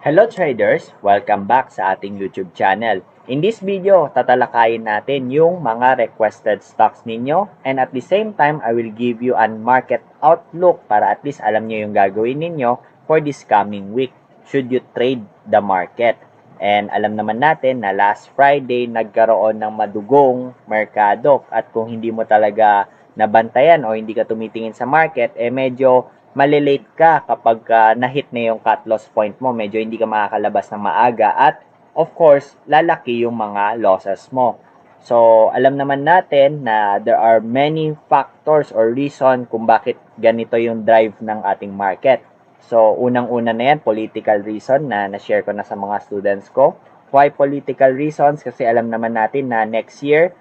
Hello traders! Welcome back sa ating YouTube channel. In this video, tatalakayin natin yung mga requested stocks ninyo and at the same time, I will give you an market outlook para at least alam nyo yung gagawin ninyo for this coming week should you trade the market. And alam naman natin na last Friday, nagkaroon ng madugong merkado at kung hindi mo talaga nabantayan o hindi ka tumitingin sa market, medyo malilate ka kapag na-hit na yung cut loss point mo. Medyo hindi ka makakalabas ng maaga at of course, lalaki yung mga losses mo. So, alam naman natin na there are many factors or reason kung bakit ganito yung drive ng ating market. So, unang-una na yan, political reason na na-share ko na sa mga students ko. Why political reasons? Kasi alam naman natin na next year,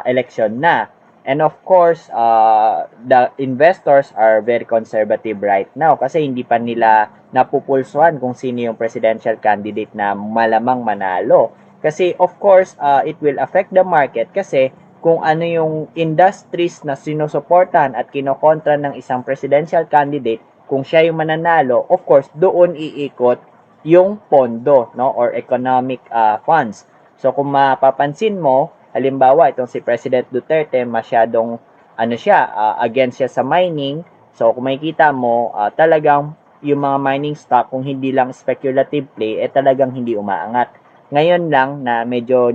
election na. And of course, the investors are very conservative right now kasi hindi pa nila napupulsuhan kung sino yung presidential candidate na malamang manalo. Kasi of course, it will affect the market kasi kung ano yung industries na sinusuportahan at kinokontra ng isang presidential candidate, kung siya yung mananalo, of course, doon iikot yung pondo, no, or economic funds. So kung mapapansin mo, halimbawa, itong si President Duterte, masyadong against siya sa mining. So, kung makikita mo, talagang yung mga mining stock, kung hindi lang speculative play, talagang hindi umaangat. Ngayon lang na medyo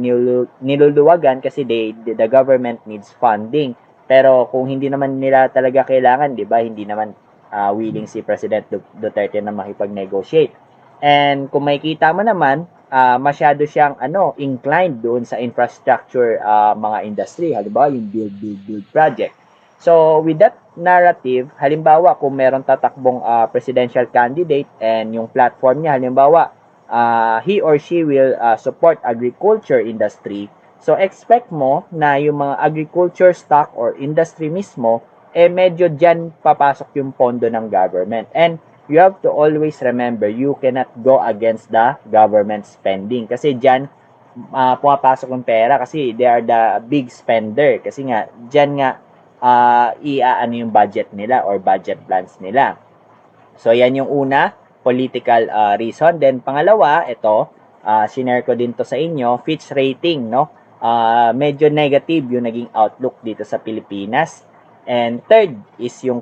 niluluwagan kasi the government needs funding. Pero kung hindi naman nila talaga kailangan, di ba, hindi naman willing si President Duterte na makipag-negotiate. And kung makikita mo naman, masyado siyang inclined doon sa infrastructure mga industry, halimbawa yung build project. So with that narrative, halimbawa kung meron tatakbong presidential candidate and yung platform niya halimbawa he or she will support agriculture industry, so expect mo na yung mga agriculture stock or industry mismo medyo dyan papasok yung pondo ng government. And you have to always remember, you cannot go against the government spending. Kasi dyan, pumapasok yung pera kasi they are the big spender. Kasi nga, dyan nga, iaano yung budget nila or budget plans nila. So, yan yung una, political reason. Then, pangalawa, ito, sinare ko din to sa inyo, Fitch rating, no? Medyo negative yung naging outlook dito sa Pilipinas. And third is yung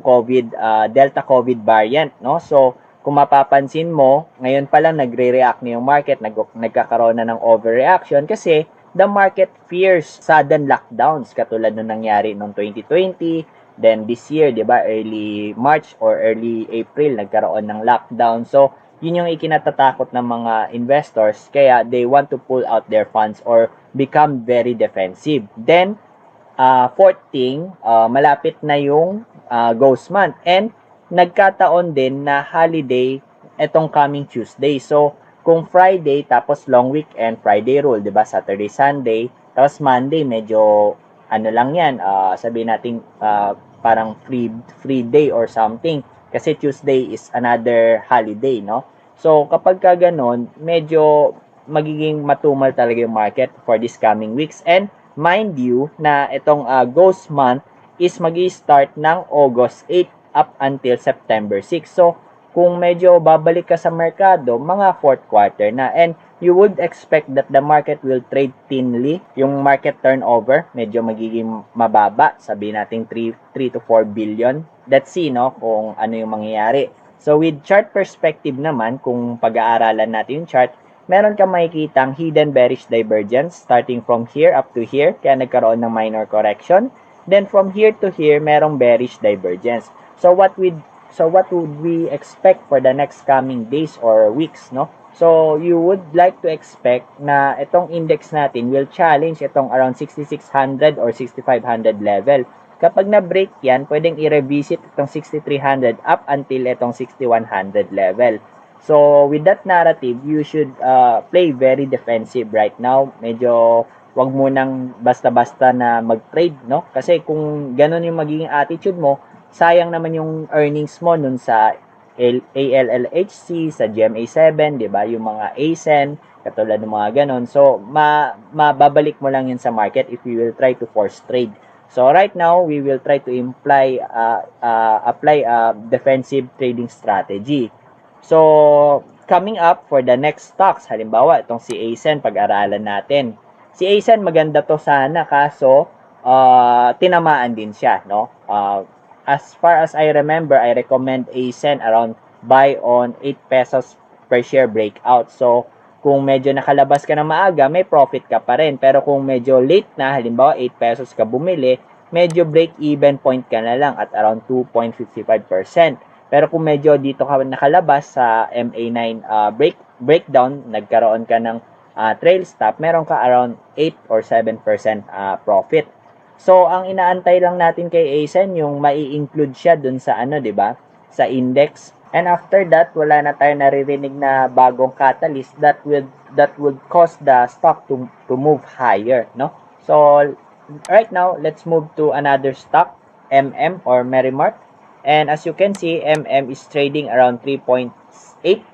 Delta COVID variant, no? So, kung mapapansin mo, ngayon pa lang nagre-react na yung market, nagkakaroon na ng overreaction kasi the market fears sudden lockdowns katulad nung nangyari noong 2020, then this year, 'di ba, early March or early April nagkaroon ng lockdown. So, yun yung ikinatatakot ng mga investors kaya they want to pull out their funds or become very defensive. Then, fourth thing, malapit na yung ghost month. And nagkataon din na holiday etong coming Tuesday. So, kung Friday, tapos long weekend, Friday rule, di ba? Saturday, Sunday, tapos Monday, medyo lang yan, sabihin natin parang free day or something. Kasi Tuesday is another holiday, no? So, kapag ka ganun, medyo magiging matumal talaga yung market for this coming weeks. And mind you na itong ghost month is magi-start ng August 8 up until September 6. So, kung medyo babalik ka sa merkado, mga fourth quarter na. And you would expect that the market will trade thinly. Yung market turnover, medyo magiging mababa. Sabihin natin 3 to 4 billion. Let's see, no, kung ano yung mangyayari. So, with chart perspective naman, kung pag-aaralan natin yung chart, meron kang makikitang hidden bearish divergence starting from here up to here, kaya nagkaroon ng minor correction. Then from here to here, merong bearish divergence. So what would we expect for the next coming days or weeks, no? So you would like to expect na itong index natin will challenge itong around 6,600 or 6,500 level. Kapag na-break yan, pwedeng i-revisit itong 6,300 up until itong 6,100 level. So, with that narrative, you should play very defensive right now. Medyo wag mo nang basta-basta na mag-trade, no? Kasi kung ganun yung magiging attitude mo, sayang naman yung earnings mo nun sa ALLHC, sa GMA7, di ba? Yung mga ASEN, katulad ng mga ganun. So, mababalik mo lang yun sa market if you will try to force trade. So, right now, we will try to apply a defensive trading strategy. So, coming up for the next stocks, halimbawa, itong si ASEN, pag-aralan natin. Si ASEN, maganda to sana, kaso tinamaan din siya, no? As far as I remember, I recommend ASEN around buy on 8 pesos per share breakout. So, kung medyo nakalabas ka na maaga, may profit ka pa rin. Pero kung medyo late na, halimbawa 8 pesos ka bumili, medyo break-even point ka na lang at around 2.55%. Pero kung medyo dito ka nakalabas sa MA9 breakdown, nagkaroon ka ng trail stop, meron ka around 8 or 7% profit. So, ang inaantay lang natin kay ASEN, yung mai-include siya dun sa ano, 'di ba? Sa index. And after that, wala na tayo naririnig na bagong catalyst that would cause the stock to move higher, no? So, right now, let's move to another stock, MM or Merrimark. And as you can see, MM is trading around 3.8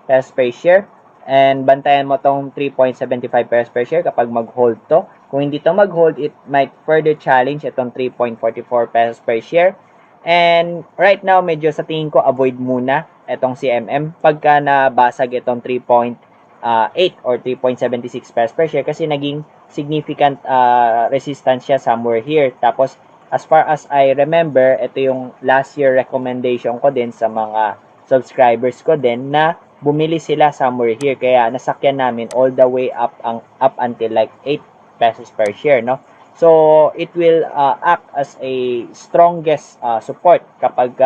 pesos per share. And bantayan mo tong 3.75 pesos per share kapag mag-hold to. Kung hindi to mag-hold, it might further challenge itong 3.44 pesos per share. And right now, medyo sa tingin ko, avoid muna itong si MM pagka nabasag itong 3.8 or 3.76 pesos per share kasi naging significant resistance siya somewhere here. Tapos, as far as I remember, ito yung last year recommendation ko din sa mga subscribers ko din na bumili sila somewhere here. Kaya nasakyan namin all the way up until like 8 pesos per share, no? So, it will act as a strongest support kapag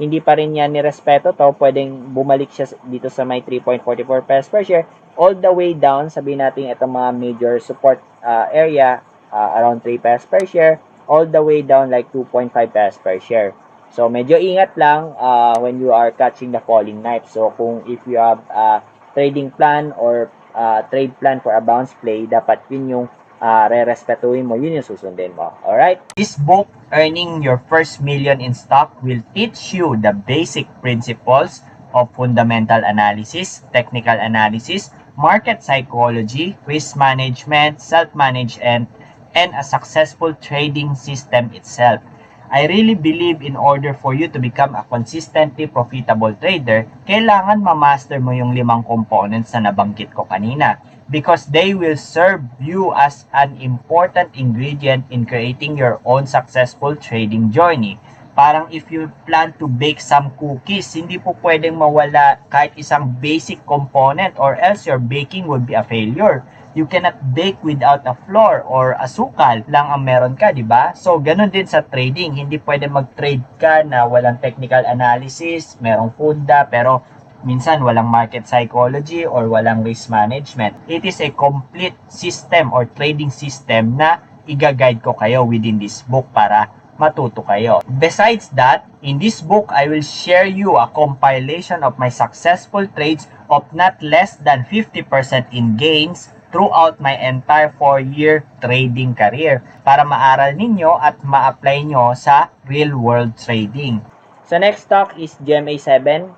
hindi pa rin yan nirespeto to, pwedeng bumalik siya dito sa may 3.44 pesos per share all the way down, sabihin natin itong mga major support area around 3 pesos per share all the way down like 2.5 pesos per share. So, medyo ingat lang when you are catching the falling knife. So, if you have a trading plan or trade plan for a bounce play, dapat yun yung re-respetuhin mo, yun yung susundin mo. Alright? This book, Earning Your First Million in Stock, will teach you the basic principles of fundamental analysis, technical analysis, market psychology, risk management, self-management, and a successful trading system itself. I really believe in order for you to become a consistently profitable trader, kailangan ma-master mo yung 5 components na nabanggit ko kanina because they will serve you as an important ingredient in creating your own successful trading journey. Parang if you plan to bake some cookies, hindi po pwedeng mawala kahit isang basic component or else your baking would be a failure. You cannot bake without a flour or asukal lang ang meron ka, di ba? So, ganun din sa trading. Hindi pwede mag-trade ka na walang technical analysis, merong funda, pero minsan walang market psychology or walang risk management. It is a complete system or trading system na i-guide ko kayo within this book para matuto kayo. Besides that, in this book, I will share you a compilation of my successful trades of not less than 50% in gains throughout my entire 4-year trading career para maaral ninyo at ma-apply nyo sa real-world trading. So next stock is GMA7.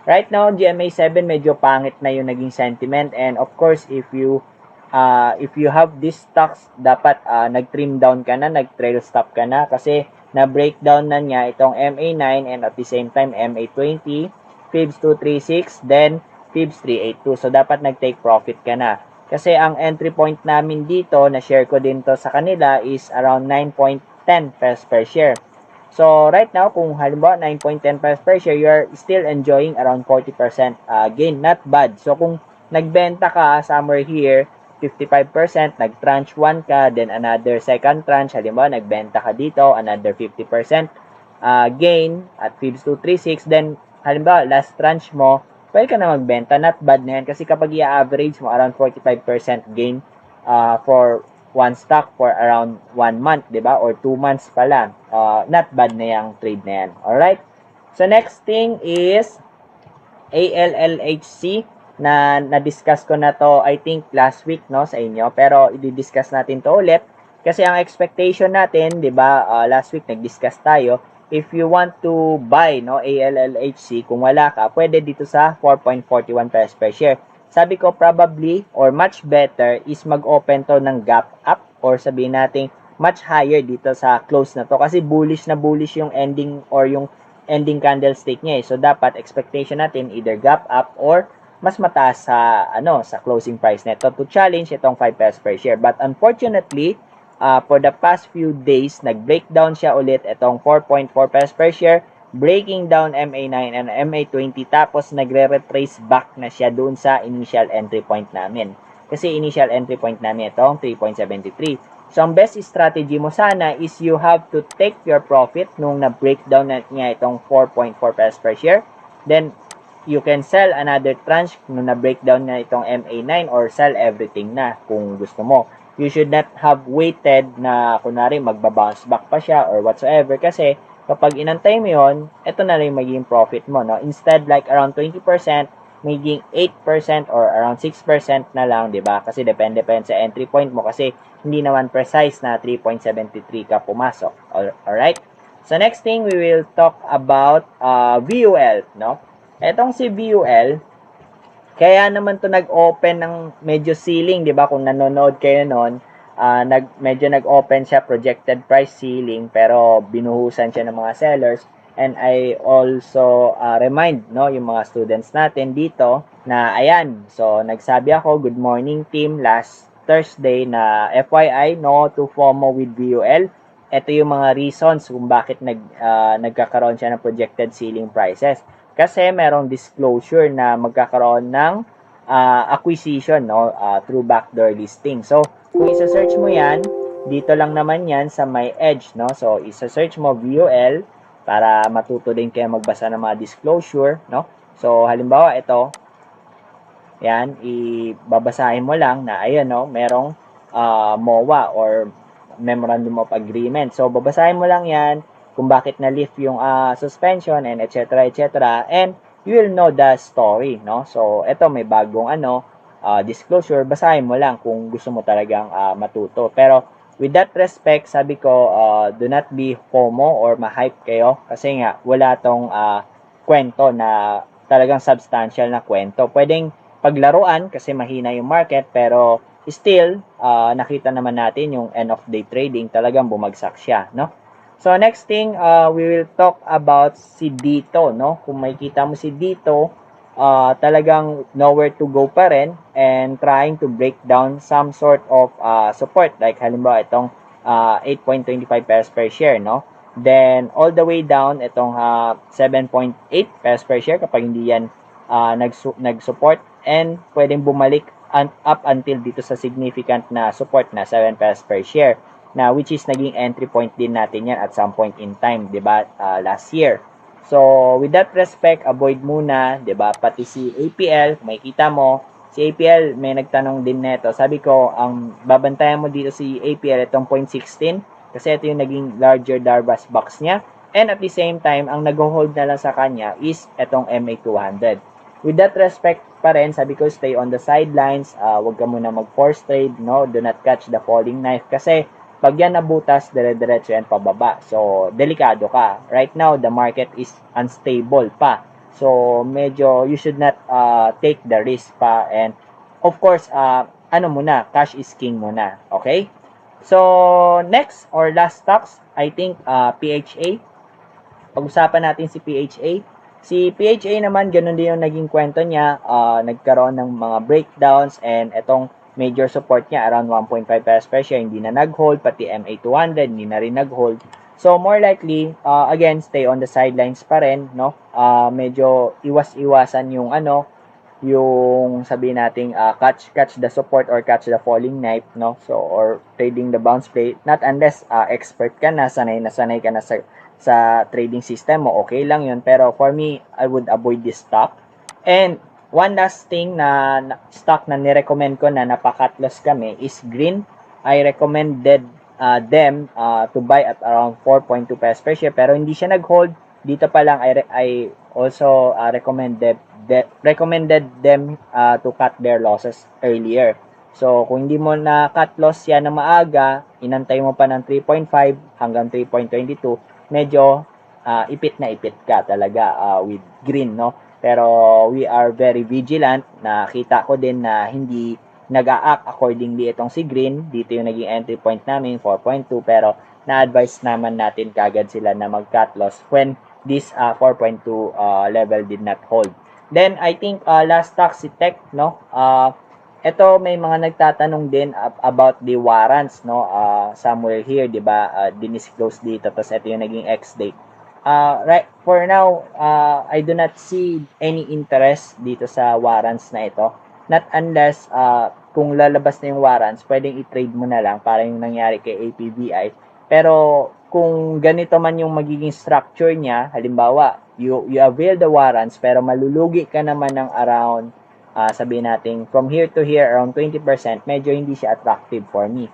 Right now, GMA7 medyo pangit na yung naging sentiment and of course, if you have these stocks, dapat nag-trim down ka na, nag-trail stop ka na kasi na-breakdown na niya itong MA9 and at the same time MA20, FIBS 236, then FIBS 382. So, dapat nag-take profit ka na. Kasi ang entry point namin dito, na-share ko din to sa kanila, is around 9.10 pesos per share. So, right now, kung halimbawa 9.10 pesos per share, you are still enjoying around 40% gain. Not bad. So, kung nagbenta ka somewhere here, 55%, nag-tranche 1 ka, then another second tranche, halimbawa, nagbenta ka dito, another 50% gain at FIBS 236, then halimbawa, last tranche mo, pwede ka na magbenta. Not bad na yan. Kasi kapag i-average mo around 45% gain for one stock for around 1 month, di ba? Or 2 months pa lang. Not bad na yung trade na yan. Alright? So, next thing is ALLHC na na-discuss ko na to, I think, last week, no, sa inyo. Pero, i-discuss natin to ulit. Kasi ang expectation natin, di ba, last week, nag-discuss tayo, if you want to buy, no, ALLHC, kung wala ka, pwede dito sa 4.41 pesos per share. Sabi ko, probably, or much better, is mag-open to ng gap up, or sabihin natin, much higher dito sa close na to. Kasi bullish na bullish yung ending, or yung ending candlestick niya eh. So dapat expectation natin either gap up or mas mataas sa sa closing price nito to challenge itong 5 pesos per share. But unfortunately, for the past few days, nag-breakdown siya ulit itong 4.4 pesos per share, breaking down MA9 and MA20, tapos nagre-retrace back na siya doon sa initial entry point namin. Kasi initial entry point namin itong 3.73. So, ang best strategy mo sana is you have to take your profit nung na-breakdown na niya itong 4.4 pesos per share. Then, you can sell another tranche nung na-breakdown na itong MA9 or sell everything na kung gusto mo. You should not have waited na kunwari magbabounce back pa siya or whatsoever kasi kapag inantay mo yun, ito na rin magiging profit mo. No? Instead, like around 20%, magiging 8% or around 6% na lang, di ba? Kasi depende sa entry point mo kasi hindi naman precise na 3.73 ka pumasok. Alright? So, next thing, we will talk about VUL, no? Etong si VUL, kaya naman to nag-open ng medyo ceiling, 'di ba? Kung nanonood kayo noon, medyo nag-open siya projected price ceiling pero binuhusan siya ng mga sellers. And I also remind yung mga students natin dito na ayan. So nagsabi ako, good morning team, last Thursday na FYI, no to FOMO with VUL. Ito yung mga reasons kung bakit nagkakaroon siya ng projected ceiling prices. Kasi merong disclosure na magkakaroon ng acquisition through backdoor listing. So, kung isa-search mo yan, dito lang naman yan sa my edge. No? So, isa-search mo VUL para matuto din kayo magbasa ng mga disclosure. No? So, halimbawa ito, yan, ibabasahin mo lang na ayan, no, merong MOA or Memorandum of Agreement. So, babasahin mo lang yan kung bakit na-lift yung suspension and etc. And you will know the story, no? So, ito may bagong disclosure, basahin mo lang kung gusto mo talagang matuto. Pero with that respect, sabi ko, do not be FOMO or ma-hype kayo kasi nga wala tong kwento na talagang substantial na kwento. Pwedeng paglaruan kasi mahina yung market pero still nakita naman natin yung end of day trading talagang bumagsak siya, no? So, next thing, we will talk about si Dito, no? Kung makikita mo si Dito, talagang nowhere to go pa rin and trying to break down some sort of support. Like, halimbawa, itong 8.25 pesos per share, no? Then, all the way down, itong 7.8 pesos per share kapag hindi yan nag-support and pwedeng bumalik up until dito sa significant na support na 7 pesos per share na which is naging entry point din natin yan at some point in time, 'di ba? Last year. So, with that respect, avoid muna, 'di ba? Pati si APL, kung makikita mo, si APL may nagtanong din neto. Sabi ko, ang babantayan mo dito si APL itong 0.16 kasi ito yung naging larger Darvas box niya. And at the same time, ang nag-hold na lang sa kanya is itong MA200. With that respect pa rin, sabi ko, stay on the sidelines. Huwag ka muna mag-force trade, no? Do not catch the falling knife kasi pag yan nabutas, dire-diretso yan pababa. So, delikado ka. Right now, the market is unstable pa. So, medyo you should not take the risk pa. And, of course, cash is king muna. Okay? So, next or last stocks, I think PHA. Pag-usapan natin si PHA. Si PHA naman, ganun din yung naging kwento niya. Nagkaroon ng mga breakdowns and etong major support niya around 1.5 pesos per share, hindi na nag-hold, pati MA200 hindi na rin nag-hold. So more likely, again, stay on the sidelines pa rin, no? Medyo iwas-iwasan yung yung sabihin nating catch the support or catch the falling knife, no? So or trading the bounce play, not unless expert ka na, sanay ka na sa trading system mo, okay lang yun. Pero for me, I would avoid this stock. And one last thing na stock na nirecommend ko na napaka-cut loss kami is Green. I recommended them to buy at around 4.2 pesos per share pero hindi siya nag-hold. Dito pa lang I also recommended them to cut their losses earlier. So kung hindi mo na cut loss yan na maaga, inantay mo pa ng 3.5 hanggang 3.22, medyo ipit na ipit ka talaga with Green, no? Pero we are very vigilant. Nakita ko din na hindi nag-a-act accordingly itong si Green. Dito yung naging entry point namin, 4.2. Pero na-advise naman natin kagad sila na mag-cut loss when this 4.2 level did not hold. Then I think last stock si Tech, no? Ito may mga nagtatanong din about the warrants, no? Somewhere here, 'di ba? Dinisclose dito tapos ito yung naging ex date. Right for now, I do not see any interest dito sa warrants na ito. Not unless kung lalabas na yung warrants, pwedeng i-trade mo na lang para yung nangyari kay APBI. Pero kung ganito man yung magiging structure niya, halimbawa, you avail the warrants pero malulugi ka naman ng around sabihin natin from here to here around 20%, medyo hindi siya attractive for me.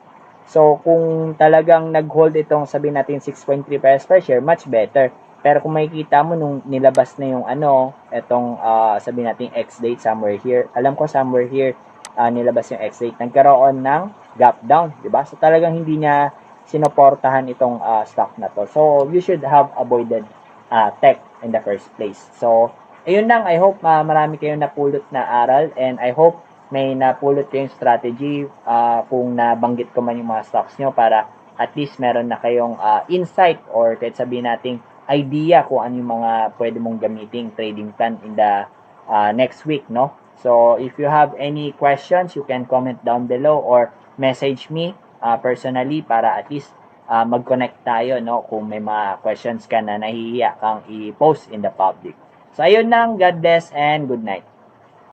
So, kung talagang nag-hold itong sabihin natin 6.3 pesos per share, much better. Pero kung makikita mo nung nilabas na yung itong sabihin natin X-date somewhere here, alam ko somewhere here nilabas yung X-date, nagkaroon ng gap down, di ba? So, talagang hindi niya sinoportahan itong stock na to. So, you should have avoided tech in the first place. So, ayun lang. I hope marami kayong napulot na aral and I hope may napulot kayong strategy kung nabanggit ko man yung mga stocks nyo para at least meron na kayong insight or kahit sabihin nating idea kung ano yung mga pwede mong gamiting trading plan in the next week, no? So, if you have any questions, you can comment down below or message me personally para at least mag-connect tayo, no? Kung may mga questions ka na nahihiya kang i-post in the public. So, ayun lang. God bless and good night.